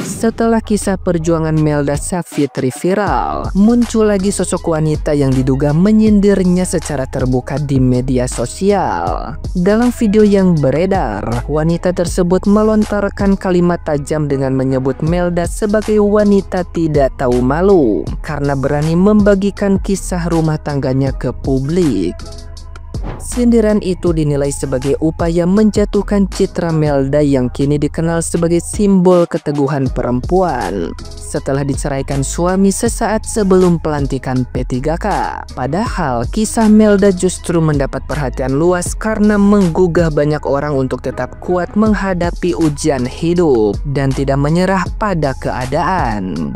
Setelah kisah perjuangan Melda Savitri viral, muncul lagi sosok wanita yang diduga menyindirnya secara terbuka di media sosial. Dalam video yang beredar, wanita tersebut melontarkan kalimat tajam dengan menyebut Melda sebagai wanita tidak tahu malu karena berani membagikan kisah rumah tangganya ke publik. Sindiran itu dinilai sebagai upaya menjatuhkan citra Melda yang kini dikenal sebagai simbol keteguhan perempuan setelah diceraikan suami sesaat sebelum pelantikan P3K. Padahal kisah Melda justru mendapat perhatian luas karena menggugah banyak orang untuk tetap kuat menghadapi ujian hidup dan tidak menyerah pada keadaan.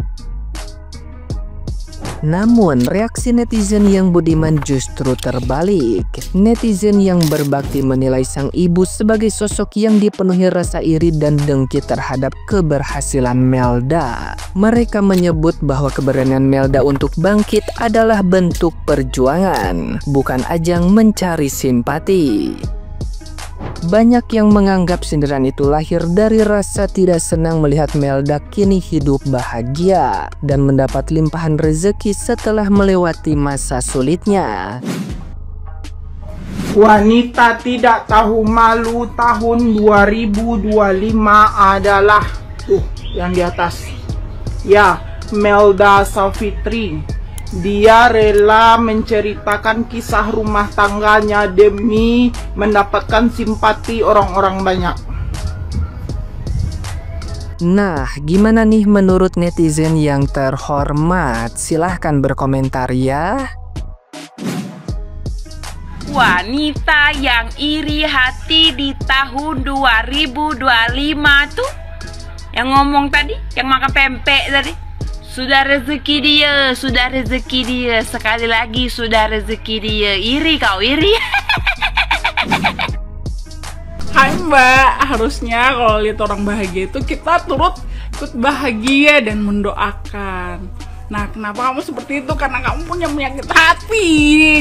Namun, reaksi netizen yang budiman justru terbalik. Netizen yang berbakti menilai sang ibu sebagai sosok yang dipenuhi rasa iri dan dengki terhadap keberhasilan Melda. Mereka menyebut bahwa keberanian Melda untuk bangkit adalah bentuk perjuangan, bukan ajang mencari simpati. Banyak yang menganggap sindiran itu lahir dari rasa tidak senang melihat Melda kini hidup bahagia dan mendapat limpahan rezeki setelah melewati masa sulitnya. Wanita tidak tahu malu tahun 2025 adalah yang di atas. Ya, Melda Savitri. Dia rela menceritakan kisah rumah tangganya demi mendapatkan simpati orang-orang banyak. Nah, gimana nih menurut netizen yang terhormat? Silahkan berkomentar ya. Wanita yang iri hati di tahun 2025 tuh, yang ngomong tadi, yang makan pempek tadi. Sudah rezeki dia, sekali lagi sudah rezeki dia. Iri kau, iri. Hai Mbak, harusnya kalau lihat orang bahagia itu kita turut ikut bahagia dan mendoakan. Nah, kenapa kamu seperti itu? Karena kamu punya penyakit hati.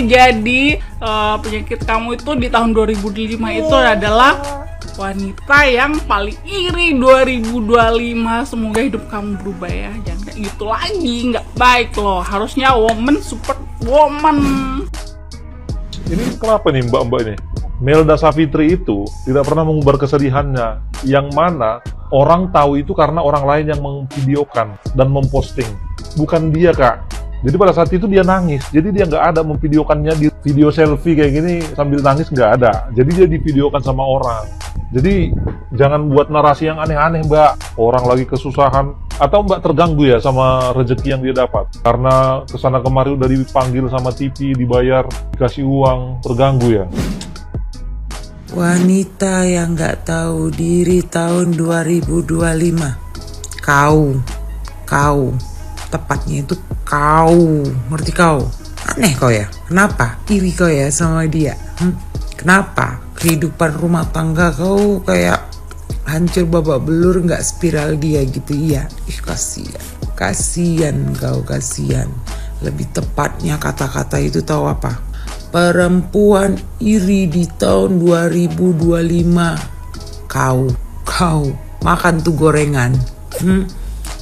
Jadi penyakit kamu itu di tahun 2005 itu adalah wanita yang paling iri 2025. Semoga hidup kamu berubah ya. Jangan kayak gitu lagi, nggak baik loh. Harusnya woman support woman. Ini kenapa nih mbak-mbak ini? Melda Savitri itu tidak pernah mengumbar kesedihannya, yang mana orang tahu itu karena orang lain yang memvideokan dan memposting, bukan dia kak. Jadi pada saat itu dia nangis, jadi dia nggak ada memvideokannya di video selfie kayak gini sambil nangis, nggak ada. Jadi dia divideokan sama orang. Jadi jangan buat narasi yang aneh-aneh mbak. Orang lagi kesusahan, atau mbak terganggu ya sama rezeki yang dia dapat karena kesana kemari udah dipanggil sama TV, dibayar, dikasih uang, terganggu ya. Wanita yang nggak tahu diri tahun 2025. Kau. Tepatnya itu kau, ngerti kau? Aneh kau ya, kenapa? Iri kau ya sama dia? Kenapa? Kehidupan rumah tangga kau kayak hancur babak belur, nggak spiral dia gitu, iya? Ih kasian kau, kasian. Lebih tepatnya kata-kata itu tahu apa? Perempuan iri di tahun 2025. Kau makan tuh gorengan.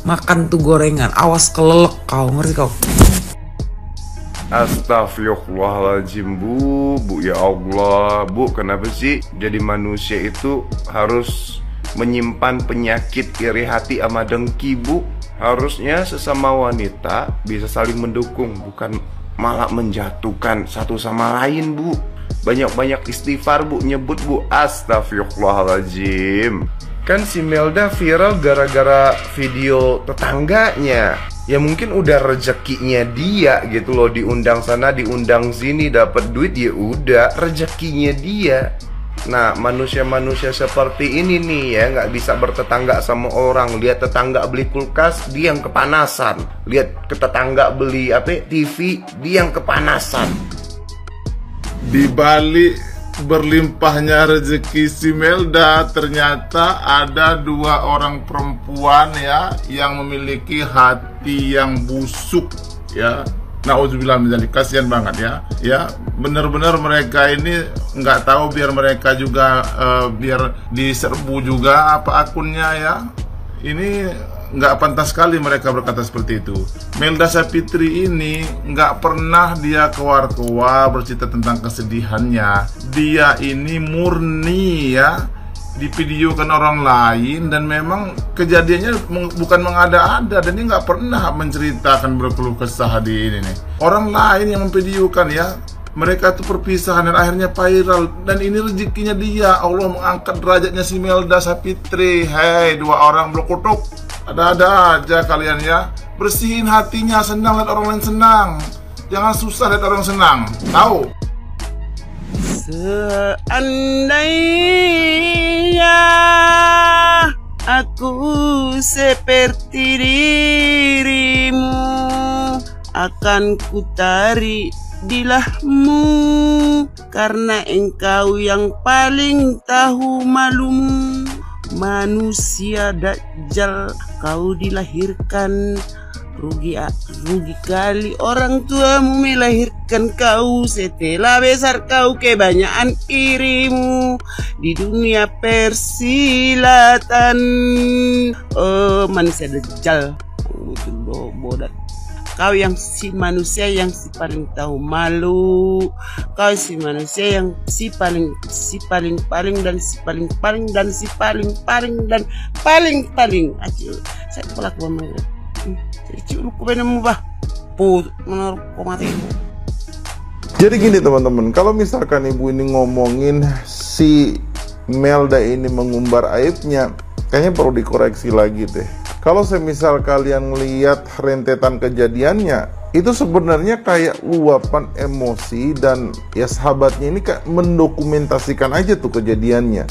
Makan tuh gorengan, awas kelelek kau, ngerti kau? Astagfirullahaladzim bu, ya Allah, bu, kenapa sih jadi manusia itu harus menyimpan penyakit iri hati sama dengki bu? Harusnya sesama wanita bisa saling mendukung, bukan malah menjatuhkan satu sama lain bu. Banyak-banyak istighfar bu, nyebut bu, astagfirullahaladzim. Kan si Melda viral gara-gara video tetangganya. Ya mungkin udah rezekinya dia gitu loh, diundang sana diundang sini dapat duit, ya udah rezekinya dia. Nah, manusia-manusia seperti ini nih ya nggak bisa bertetangga sama orang. Lihat tetangga beli kulkas, dia yang kepanasan. Lihat ke tetangga beli TV, dia yang kepanasan. Di balik berlimpahnya rezeki si Melda, ternyata ada dua orang perempuan ya yang memiliki hati yang busuk ya. Nauzubillah min dzalik, kasihan banget ya. Bener-bener mereka ini nggak tahu, biar mereka juga biar diserbu juga apa akunnya ya. Ini nggak pantas sekali mereka berkata seperti itu. Melda Savitri ini nggak pernah dia keluar-keluar bercerita tentang kesedihannya. Dia ini murni ya divideokan orang lain, dan memang kejadiannya bukan mengada-ada, dan dia nggak pernah menceritakan berkeluh kesah di ini nih. Orang lain yang memvideokan ya, mereka tuh perpisahan dan akhirnya viral, dan ini rezekinya dia. Allah mengangkat derajatnya si Melda Savitri. Hei, dua orang berkutuk, ada-ada aja kalian ya. Bersihin hatinya, senang lihat orang lain senang, jangan susah lihat orang senang, tahu? Seandainya aku seperti dirimu, akan ku tarik dilahmu, karena engkau yang paling tahu malumu. Manusia dajjal, kau dilahirkan. Rugi kali orang tuamu melahirkan kau. Setelah besar kau kebanyakan irimu di dunia persilatan. Oh, manusia dajjal, betul bodoh. Kau yang si manusia yang si paling tahu malu. Kau si manusia yang si paling dan si paling. Aduh, saya pelak banget. Jadi gini teman-teman, kalau misalkan ibu ini ngomongin si Melda ini mengumbar aibnya, kayaknya perlu dikoreksi lagi deh. Kalau semisal kalian lihat rentetan kejadiannya, itu sebenarnya kayak luapan emosi, dan ya sahabatnya ini kayak mendokumentasikan aja tuh kejadiannya,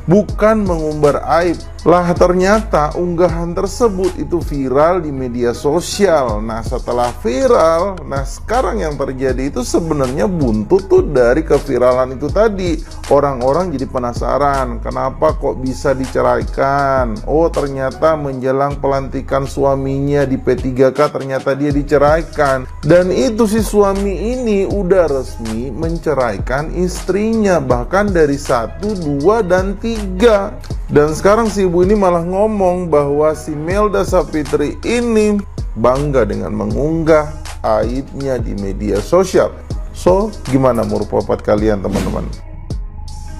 bukan mengumbar aib. Lah ternyata unggahan tersebut itu viral di media sosial. Nah setelah viral, nah sekarang yang terjadi itu sebenarnya buntut tuh dari keviralan itu tadi. Orang-orang jadi penasaran, kenapa kok bisa diceraikan? Oh ternyata menjelang pelantikan suaminya di P3K ternyata dia diceraikan. Dan itu si suami ini udah resmi menceraikan istrinya, bahkan dari 1, 2, dan 3. Dan sekarang si ibu ini malah ngomong bahwa si Melda Savitri ini bangga dengan mengunggah aibnya di media sosial. So, gimana menurut pendapat kalian teman-teman?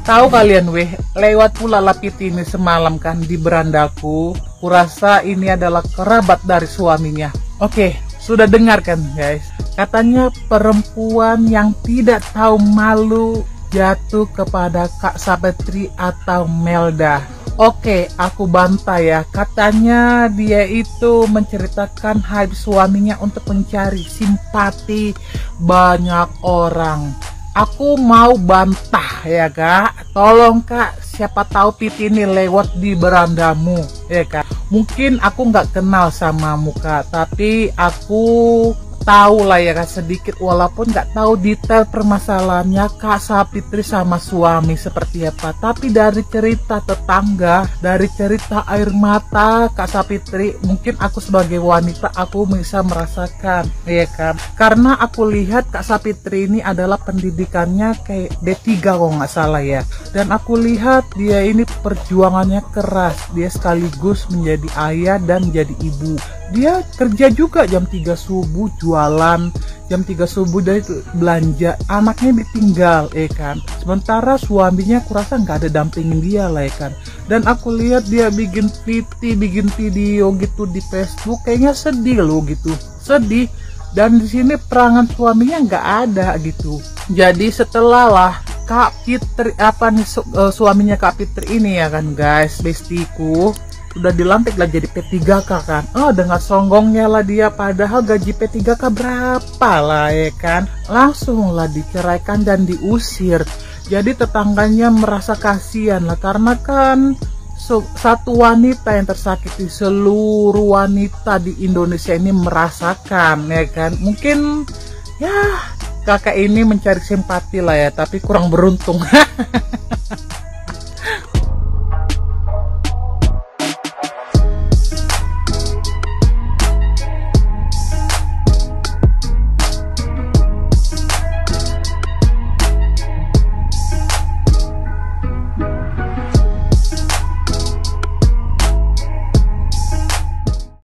Tahu kalian lewat pula lapit ini semalam kan di berandaku. Kurasa ini adalah kerabat dari suaminya. Oke, sudah dengar kan guys? Katanya perempuan yang tidak tahu malu jatuh kepada Kak Savitri atau Melda. Oke, aku bantah ya. Katanya dia itu menceritakan aib suaminya untuk mencari simpati banyak orang. Aku mau bantah ya kak. Tolong kak, siapa tahu Piti ini lewat di berandamu ya kak. Mungkin aku nggak kenal sama muka, tapi aku tahu lah ya kak sedikit, walaupun nggak tahu detail permasalahannya Kak Savitri sama suami seperti apa, tapi dari cerita tetangga, dari cerita air mata Kak Savitri, mungkin aku sebagai wanita aku bisa merasakan ya kan, karena aku lihat Kak Savitri ini adalah pendidikannya kayak D3 kalau nggak salah ya, dan aku lihat dia ini perjuangannya keras, dia sekaligus menjadi ayah dan menjadi ibu. Dia kerja juga jam 3 subuh jualan, jam 3 subuh dari belanja, anaknya ditinggal kan. Sementara suaminya kurasa nggak ada dampingin dia lah kan. Dan aku lihat dia bikin video gitu di Facebook, kayaknya sedih loh gitu, sedih. Dan di sini perangan suaminya nggak ada gitu. Jadi setelah lah Kak Fitri suaminya Kak Fitri ini ya kan guys, bestiku, udah dilantik lah jadi P3K kan. Oh dengan songgongnya lah dia, padahal gaji P3K berapa lah ya kan. Langsung lah diceraikan dan diusir. Jadi tetangganya merasa kasihan lah, karena kan satu wanita yang tersakiti, seluruh wanita di Indonesia ini merasakan ya kan. Mungkin ya kakak ini mencari simpati lah ya, tapi kurang beruntung.